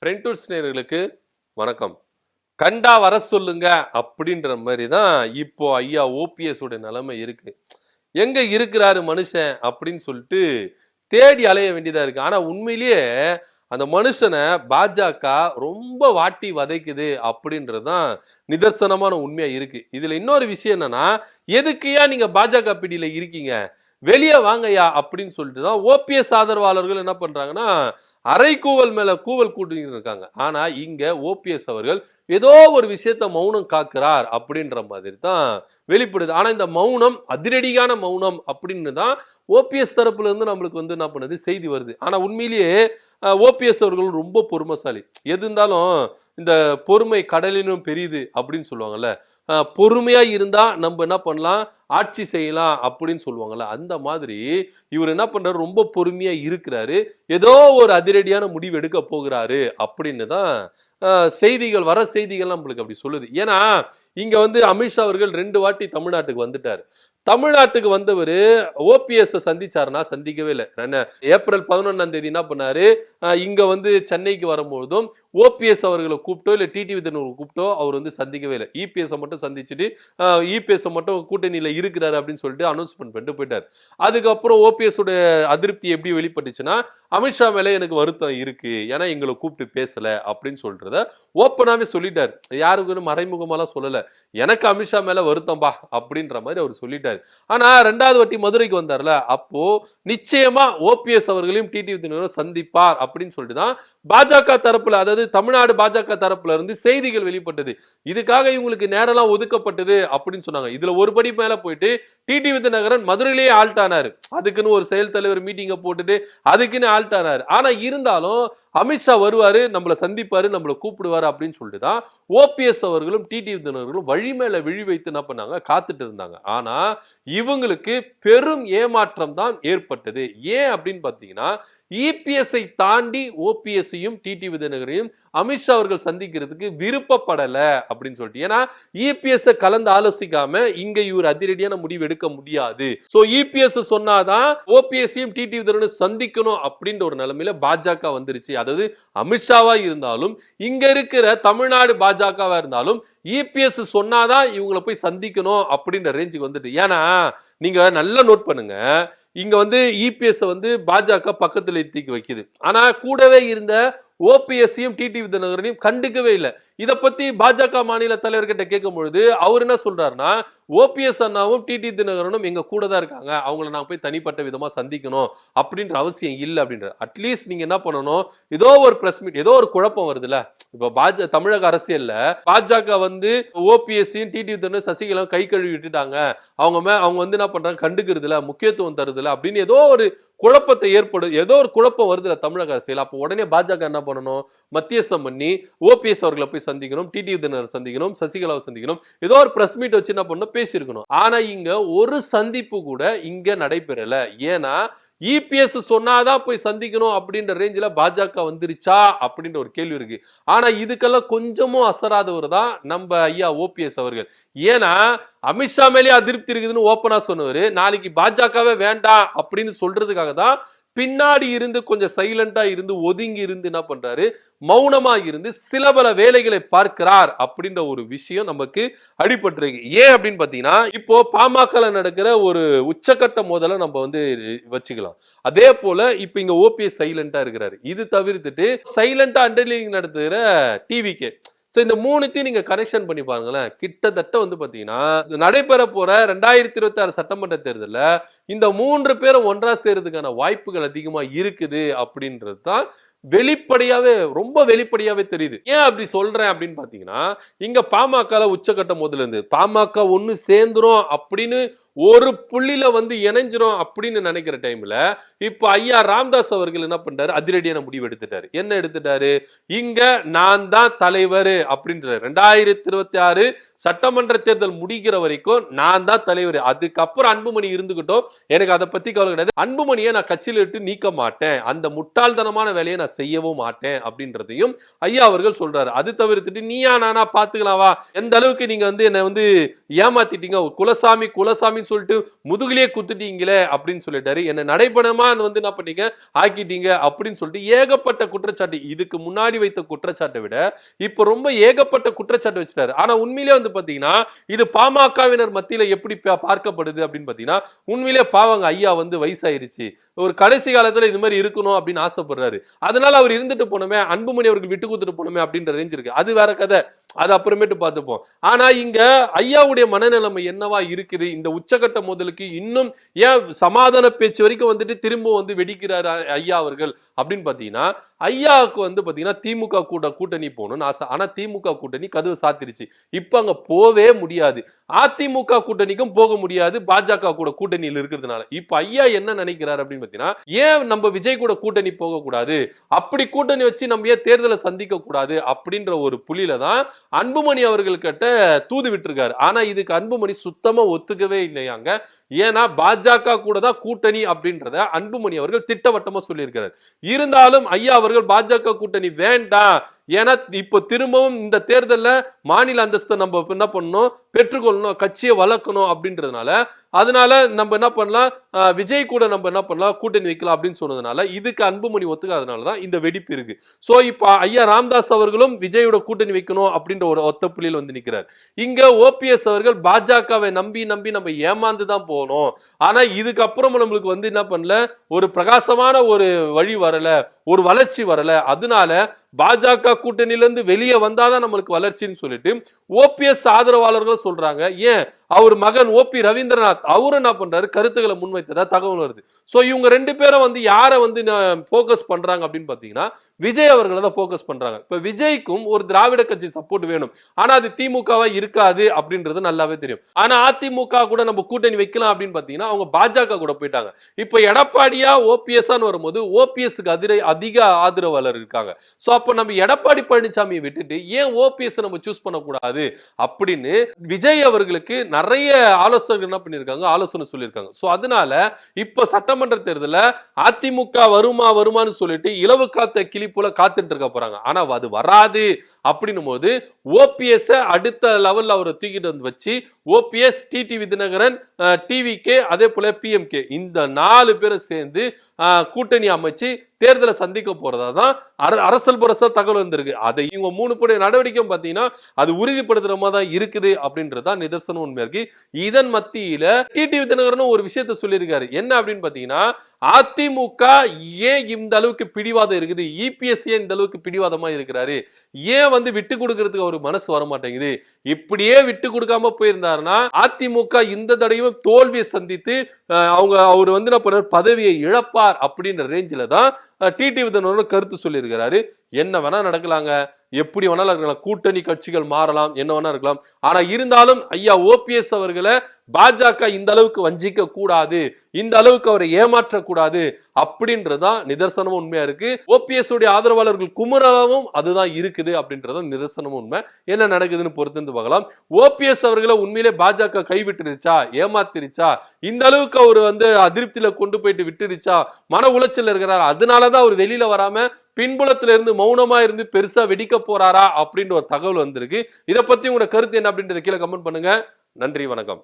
ஃப்ரெண்டூட்ஸ் நேயர்களுக்கு வணக்கம். கண்டா வர சொல்லுங்க அப்படின்ற மாதிரி தான் இப்போ ஐயா ஓபிஎஸ் உடைய நிலைமை இருக்கு. எங்க இருக்கிறாரு மனுஷன் அப்படின்னு சொல்லிட்டு தேடி அலைய வேண்டியதா இருக்கு. ஆனா உண்மையிலேயே அந்த மனுஷனை பாஜக ரொம்ப வாட்டி வதைக்குது அப்படின்றதுதான் நிதர்சனமான உண்மையா இருக்கு. இதுல இன்னொரு விஷயம் என்னன்னா, எதுக்குயா நீங்க பாஜக பிடியில இருக்கீங்க, வெளியே வாங்கயா அப்படின்னு சொல்லிட்டு தான் ஓபிஎஸ் ஆதரவாளர்கள் என்ன பண்றாங்கன்னா அரை கூவல் மேல கூவல் கூட்டிட்டு இருக்காங்க. ஆனா இங்க ஓபிஎஸ் அவர்கள் ஏதோ ஒரு விஷயத்த மௌனம் காக்கிறார் அப்படின்ற மாதிரி தான் வெளிப்படுது. ஆனா இந்த மௌனம் அதிரடியான மௌனம் அப்படின்னு தான் ஓபிஎஸ் தரப்புல இருந்து நம்மளுக்கு என்ன பண்ணுது செய்தி வருது. ஆனா உண்மையிலேயே ஓபிஎஸ் அவர்கள் ரொம்ப பொறுமைசாலி. எது இருந்தாலும் இந்த பொறுமை கடலினும் பெரியது அப்படின்னு சொல்லுவாங்கல்ல. பொறுமையா இருந்தா நம்ம என்ன பண்ணலாம், ஆட்சி செய்யலாம் அப்படின்னு சொல்லுவாங்கல்ல. அந்த மாதிரி இவர் என்ன பண்றாரு, ரொம்ப பொறுமையா இருக்கிறாரு. ஏதோ ஒரு அதிரடியான முடிவு எடுக்க போகிறாரு அப்படின்னு தான் செய்திகள் வர செய்திகள் நம்மளுக்கு அப்படி சொல்லுது. ஏன்னா இங்க அமித்ஷா அவர்கள் 2 வாட்டி தமிழ்நாட்டுக்கு வந்துட்டாரு. தமிழ்நாட்டுக்கு வந்தவர் ஓபிஎஸ் சந்திச்சாருன்னா சந்திக்கவே இல்லை. ஏப்ரல் 11ஆம் தேதி என்ன பண்ணாரு, இங்க சென்னைக்கு வரும்போதும் ஓபிஎஸ் அவர்களை கூப்பிட்டோ இல்ல டிடிவி தினகரனை கூப்பிட்டோ அவர் சந்திக்கவே இல்லை. இபிஎஸ் மட்டும் சந்திச்சுட்டு இபிஎஸ் மட்டும் கூட்டணியில இருக்கிறாரு அப்படின்னு சொல்லிட்டு அனௌன்ஸ்மெண்ட் பண்ணிட்டு போயிட்டார். அதுக்கப்புறம் ஓபிஎஸ் உடைய அதிருப்தி எப்படி வெளிப்பட்டுச்சுன்னா, அமித்ஷா மேல எனக்கு வருத்தம் இருக்கு, ஏன்னா எங்களை கூப்பிட்டு பேசல அப்படின்னு சொல்றத ஓப்பனாவே சொல்லிட்டாரு. யாருக்கு மறைமுகமாலாம் சொல்லல. எனக்கு அமித்ஷா மேல வருத்தம்பா அப்படின்ற மாதிரி அவர் சொல்லிட்டாரு. ஆனா 2வது வாட்டி மதுரைக்கு வந்தார்ல, அப்போ நிச்சயமா ஓபிஎஸ் அவர்களையும் டிடிவி தினகரனும் சந்திப்பார் அப்படின்னு சொல்லிட்டு தான் பாஜக தரப்புல, அதாவது தமிழ்நாடு பாஜக தரப்புல இருந்து செய்திகள் வெளிப்பட்டது. இதுக்காக இவங்களுக்கு நேரம் ஒதுக்கப்பட்டது அப்படின்னு சொன்னாங்க. இதுல ஒரு படி மேல போயிட்டு டிடிவி தினகரன் மதுரையிலேயே ஆல்ட் ஆனாரு. அதுக்குன்னு ஒரு செயல் தலைவர் மீட்டிங்க போட்டுட்டு அதுக்குன்னு ஆல்ட் ஆனாரு. ஆனா இருந்தாலும் அமித்ஷா வருவாரு, நம்மள சந்திப்பாரு, நம்மள கூப்பிடுவாரு அப்படின்னு சொல்லிட்டு தான் ஓபிஎஸ் அவர்களும் டிடிவி தினகரனும் வழி மேல விழி வைத்து என்ன பண்ணாங்க, காத்துட்டு இருந்தாங்க. ஆனா இவங்களுக்கு பெரும் ஏமாற்றம் தான் ஏற்பட்டது. ஏன் அப்படின்னு பாத்தீங்கன்னா, இபிஎஸ்ஐ தாண்டி ஓபிஎஸ்ஸையும் டிடிவி தினகரையும் அமித்ஷா அவர்கள் சந்திக்கிறதுக்கு விருப்பப்படல அப்படின்னு சொல்லிட்டு. ஏன்னா இபிஎஸ் கலந்து ஆலோசிக்காம இங்க இவர் அதிரடியான முடிவு எடுக்க முடியாது. சோ இபிஎஸ் சொன்னாதான் ஓபிஎஸ்ஸையும் டிடிவி தினகரையும் சந்திக்கணும் அப்படின்ற ஒரு நிலைமையில பாஜக வந்துருச்சு. அதாவது அமித்ஷாவா இருந்தாலும் இங்க இருக்கிற தமிழ்நாடு பாஜகவா இருந்தாலும் இபிஎஸ் சொன்னாதான் இவங்களை போய் சந்திக்கணும் அப்படின்ற ரேஞ்சுக்கு வந்துட்டு. ஏன்னா நீங்க நல்லா நோட் பண்ணுங்க, இங்க இபிஎஸ் பாஜக பக்கத்துல தூக்கி வைக்குது. ஆனா கூடவே இருந்த ஓபிஎஸ்ஸையும் டிடிவி தினகரனையும் கண்டுக்கவே இல்லை. இத பத்தி பாஜக மாநில தலைவர்கிட்ட கேட்கும் பொழுது அவர் என்ன சொல்றாருன்னா, ஓபிஎஸ் அண்ணாவும் டிடி தினகரனும் எங்க கூட தான் இருக்காங்க, அவங்களை நான் போய் தனிப்பட்ட விதமா சந்திக்கணும் அப்படின்ற அவசியம் இல்லை அப்படின்ற. அட்லீஸ்ட் நீங்க என்ன பண்ணணும், ஏதோ ஒரு பிரஸ் மீட், ஏதோ ஒரு குழப்பம் வருதுல்ல. இப்ப தமிழக அரசியல்ல பாஜக ஓபிஎஸ்ஸையும் டிடி தினகரன் சசிகலா கை கழுவி விட்டுட்டாங்க, அவங்க என்ன பண்றாங்க, கண்டுக்கிறது இல்ல, முக்கியத்துவம் தருது இல்ல அப்படின்னு ஏதோ ஒரு குழப்பத்தை ஏதோ ஒரு குழப்பம் வருதுல தமிழக அரசியல். அப்போ உடனே பாஜக என்ன பண்ணணும், மத்தியஸ்தம் பண்ணி ஓபிஎஸ் அவர்களை போய் சந்திக்கணும், டிடிவி தினகரன் சந்திக்கணும், சசிகலாவை சந்திக்கணும், ஏதோ ஒரு பிரஸ் மீட் வச்சு என்ன பண்ணணும், பேசியிருக்கணும். ஆனா இங்க ஒரு சந்திப்பு கூட இங்க நடைபெறல. ஏன்னா இபிஎஸ் சொன்னாதான் போய் சந்திக்கணும் அப்படின்ற ரேஞ்சில பாஜக வந்துருச்சா அப்படின்ற ஒரு கேள்வி இருக்கு. ஆனா இதுக்கெல்லாம் கொஞ்சமும் அசராதவர் தான் நம்ம ஐயா ஓபிஎஸ் அவர்கள். ஏன்னா அமித்ஷா மேலேயே அதிருப்தி இருக்குதுன்னு ஓப்பனா சொன்னவர், நாளைக்கு பாஜகவே வேண்டாம் அப்படின்னு சொல்றதுக்காக தான் பின்னாடி இருந்து கொஞ்சம் சைலண்டா இருந்து ஒதுங்கி இருந்து என்ன பண்றாரு, மௌனமா இருந்து சில பல வேலைகளை பார்க்கிறார் அப்படின்ற ஒரு விஷயம் நமக்கு அடிபட்டிருக்கு. ஏன் அப்படின்னு பாத்தீங்கன்னா, இப்போ பாமக நடக்கிற ஒரு உச்சகட்ட மோதலை நம்ம வச்சுக்கலாம். அதே போல இப்ப இங்க ஓபிஎஸ் சைலண்டா இருக்கிறாரு. இது தவிர்த்துட்டு சைலண்டா அண்டர்லைனிங் நடத்துகிற டிவிகே. இந்த 3த்தையும் நீங்க கனெக்ஷன் பண்ணி பாருங்களேன். கிட்டத்தட்ட பாத்தீங்கன்னா நடைபெற போற 2026 சட்டமன்ற தேர்தல்ல இந்த 3 பேரும் ஒன்றா சேர்றதுக்கான வாய்ப்புகள் அதிகமா இருக்குது அப்படின்றது தான் வெளிப்படையாவே, ரொம்ப வெளிப்படையாவே தெரியுது. ஏன் அப்படி சொல்றேன் அப்படின்னு பாத்தீங்கன்னா, இங்க பாமக உச்சகட்ட முதல்ல இருந்து பாமக ஒண்ணு சேர்ந்துரும் அப்படின்னு ஒரு புள்ளில இணைஞ்சிரும் அப்படின்னு நினைக்கிற டைம்ல இப்ப ஐயா ராமதாஸ் அவர்கள் என்ன பண்றாரு, அதிரடியான முடிவு எடுத்துட்டாரு. என்ன எடுத்துட்டாரு, இங்க நான் தான் தலைவர் அப்படின்ற 2026 சட்டமன்ற தேர்தல் முடிக்கிற வரைக்கும் நான் தான் தலைவர், அதுக்கப்புறம் அன்புமணி இருந்துகிட்டோம், எனக்கு அதை பத்தி கவலை கிடையாது, அன்புமணியை நான் கட்சியில விட்டு நீக்க மாட்டேன், அந்த முட்டாள்தனமான வேலையை நான் செய்யவும் மாட்டேன் அப்படின்றதையும் ஐயா அவர்கள் சொல்றாரு. அது தவிர்த்துட்டு நீயா நானா பாத்துக்கலாம் வா, எந்த அளவுக்கு நீங்க என்ன ஏமாத்திட்டீங்க, குலசாமி அப்படின்னு சொல்லிட்டு முதுகிலேயே குத்துட்டீங்களே அப்படின்னு சொல்லிட்டாரு. என்ன நடைபெணமா வந்து என்ன பண்ணீங்க ஆக்கிட்டீங்க அப்படின்னு சொல்லிட்டு ஏகப்பட்ட குற்றச்சாட்டு, இதுக்கு முன்னாடி வைத்த குற்றச்சாட்டை விட இப்ப ரொம்ப ஏகப்பட்ட குற்றச்சாட்டு வச்சிட்டாரு. ஆனா உண்மையிலே வந்து பாத்தீங்கன்னா இது பாமகவினர் மத்தியில எப்படி பார்க்கப்படுது அப்படின்னு பாத்தீங்கன்னா, உண்மையிலே பாவங்க ஐயா வந்து வயசாயிருச்சு, ஒரு கடைசி காலத்துல இது மாதிரி இருக்கணும் அப்படின்னு ஆசைப்படுறாரு. அதனால அவர் இருந்துட்டு போனோமே, அன்புமணி அவர்கள் விட்டு கொடுத்துட்டு போனோமே அப்படின்ற ரேஞ்ச் இருக்கு. அது வேற கதை, அது அப்புறமேட்டு பார்த்துப்போம். ஆனா இங்க ஐயாவுடைய மனநிலைமை என்னவா இருக்குது? இந்த உச்சகட்ட மோதலுக்கு இன்னும் ஏன் சமாதான பேச்சு வரைக்கும் வந்துட்டு திரும்ப வந்து வெடிக்கிறாரு ஐயா அவர்கள் அப்படின்னு பாத்தீங்கன்னா, ஐயாவுக்கு வந்து பாத்தீங்கன்னா திமுக கூட்டணி போகணும்னு ஆசை. ஆனா திமுக கூட்டணி கதவு சாத்திருச்சு. இப்ப அங்க போவே முடியாது. அதிமுக கூட்டணிக்கும் போக முடியாது, பாஜக கூட கூட்டணியில் இருக்கிறதுனால. இப்ப ஐயா என்ன நினைக்கிறார் அப்படின்னு பாத்தீங்கன்னா, ஏன் நம்ம விஜய் கூட கூட்டணி போக கூடாது, அப்படி கூட்டணி வச்சு நம்ம ஏன் தேர்தலை சந்திக்க கூடாது அப்படின்ற ஒரு புள்ளியில தான் அன்புமணி அவர்கள் கிட்ட தூது விட்டுருக்காரு. ஆனா இதுக்கு அன்புமணி சுத்தமா ஒத்துக்கவே இல்லையாங்க. ஏன்னா பாஜக கூட தான் கூட்டணி அப்படின்றத அன்புமணி அவர்கள் திட்டவட்டமா சொல்லியிருக்கிறார். இருந்தாலும் ஐயா அவர்கள் பாஜக கூட்டணி வேண்டாம், ஏன்னா இப்ப திரும்பவும் இந்த தேர்தல்ல மாநில அந்தஸ்தை நம்ம என்ன பண்ணணும், பெற்றுக்கொள்ளணும், கட்சியை வளர்க்கணும் அப்படின்றதுனால, அதனால நம்ம என்ன பண்ணலாம், விஜய் கூட நம்ம என்ன பண்ணலாம் கூட்டணி வைக்கலாம் அப்படின்னு சொன்னதுனால இதுக்கு அன்புமணி ஒத்துக்காதனாலதான் இந்த வெடிப்பு இருக்கு. சோ இப்ப ஐயா ராமதாஸ் அவர்களும் விஜயோட கூட்டணி வைக்கணும் அப்படின்ற ஒரு ஒத்த புள்ளியில் வந்து நிக்கிறார். இங்க ஓபிஎஸ் அவர்கள் பாஜகவை நம்பி நம்பி நம்ம ஏமாந்துதான் போனோம், ஆனா இதுக்கப்புறம் நம்மளுக்கு வந்து என்ன பண்ணல, ஒரு பிரகாசமான ஒரு வழி வரல, ஒரு வளர்ச்சி வரல, அதனால பாஜக கூட்டணியில இருந்து வெளியே வந்தாதான் நம்மளுக்கு வளர்ச்சின்னு சொல்லிட்டு ஓபிஎஸ் ஆதரவாளர்கள் சொல்றாங்க. ஏன் அவர் மகன் ஓபி ரவீந்திரநாத் அவரு என்ன பண்றாரு, கருத்துக்களை முன்வைத்ததா தகவல் வருது. சோ இவங்க ரெண்டு பேரும் வந்து யாரை வந்து போக்கஸ் பண்றாங்க அப்படின்னு பாத்தீங்கன்னா விஜய் அவர்களை தான் போக்கஸ் பண்றாங்க. இப்ப விஜய்க்கும் ஒரு திராவிட கட்சி சப்போர்ட் வேணும், ஆனா அது திமுகவா இருக்காது அப்படின்றது நல்லாவே தெரியும். ஆனா அதிமுக கூட நம்ம கூட்டணி வைக்கலாம் அப்படின்னு பாத்தீங்கன்னா அவங்க பாஜக கூட போயிட்டாங்க. இப்ப எடப்பாடியா ஓபிஎஸ் வரும்போது ஓபிஎஸ்க்கு அதிக ஆதரவாளர் இருக்காங்க. சோ அப்ப நம்ம எடப்பாடி பழனிசாமியை விட்டுட்டு ஏன் ஓபிஎஸ் நம்ம சூஸ் பண்ணக்கூடாது அப்படின்னு விஜய் அவர்களுக்கு நிறைய ஆலோசகர்கள் என்ன பண்ணிருக்காங்க, ஆலோசனை சொல்லியிருக்காங்க. சோ அதனால இப்ப சட்டமன்ற தேர்தல அதிமுக வருமானு சொல்லிட்டு இலவு காத்த கிளி போல காத்துட்டு இருக்க போறாங்க. ஆனா அது வராது அப்படின்னும் போது ஓபிஎஸ் அடுத்த லெவல்ல அவரை தூக்கிட்டு வந்து வச்சு ஓபிஎஸ், டிடிவி தினகரன், டிவிகே, அதே போல பிஎம்கே இந்த 4 பேரும் சேர்ந்து கூட்டணி அமைச்சு தேர்தலை சந்திக்க போறதா தான் அரசல் புரசா தகவல் வந்திருக்கு. அதை இவங்க 3 பேருடைய நடவடிக்கை பாத்தீங்கன்னா அது உறுதிப்படுத்துற மாதிரி தான் இருக்குது அப்படின்றதான் நிதர்சனம் உண்மை இருக்கு. இதன் மத்தியில டிடிவி தினகரன் ஒரு விஷயத்த சொல்லியிருக்காரு. என்ன அப்படின்னு பாத்தீங்கன்னா, அதிமுக ஏன் இந்த அளவுக்கு பிடிவாதம் இருக்குது, இபிஎஸ் ஏன் இந்த அளவுக்கு பிடிவாதமா இருக்கிறாரு, ஏன் வந்து விட்டு கொடுக்கறதுக்கு ஒரு மனசு வர மாட்டேங்குது, இப்படியே விட்டு கொடுக்காம போயிருந்தாருன்னா அதிமுக இந்த தடவையும் தோல்வியை சந்தித்து அவர் வந்து என்ன பண்ணார், பதவியை இழப்பார் அப்படின்ற ரேஞ்சில தான் டிடிவி தினகரன் கருத்து சொல்லியிருக்கிறாரு. என்ன வேணா நடக்கலாங்க, எப்படி வேணாலும் இருக்கலாம், கூட்டணி கட்சிகள் மாறலாம், என்ன வேணா இருக்கலாம். ஆனா இருந்தாலும் ஐயா ஓபிஎஸ் அவர்களை பாஜக இந்த அளவுக்கு வஞ்சிக்க கூடாது, இந்த அளவுக்கு அவரை ஏமாற்றக்கூடாது அப்படின்றதான் நிதர்சனமும் உண்மையா இருக்கு. ஓபிஎஸ் உடைய ஆதரவாளர்கள் குமரவும் அதுதான் இருக்குது அப்படின்றத நிதர்சனமும் உண்மை. என்ன நடக்குதுன்னு பொறுத்து பார்க்கலாம். ஓபிஎஸ் அவர்களை உண்மையிலே பாஜக கைவிட்டுருச்சா, ஏமாத்திருச்சா, இந்த அளவுக்கு அவர் வந்து அதிருப்தியில கொண்டு போயிட்டு விட்டுருச்சா, மன உளைச்சல் இருக்கிறார், அதனாலதான் அவர் வெளியில வராம பின்புலத்துல இருந்து மௌனமா இருந்து பெருசா வெடிக்க போறாரா அப்படின்ற ஒரு தகவல் வந்திருக்கு. இதை பத்தி உங்களோட கருத்து என்ன அப்படின்றத கீழே கமெண்ட் பண்ணுங்க. நன்றி, வணக்கம்.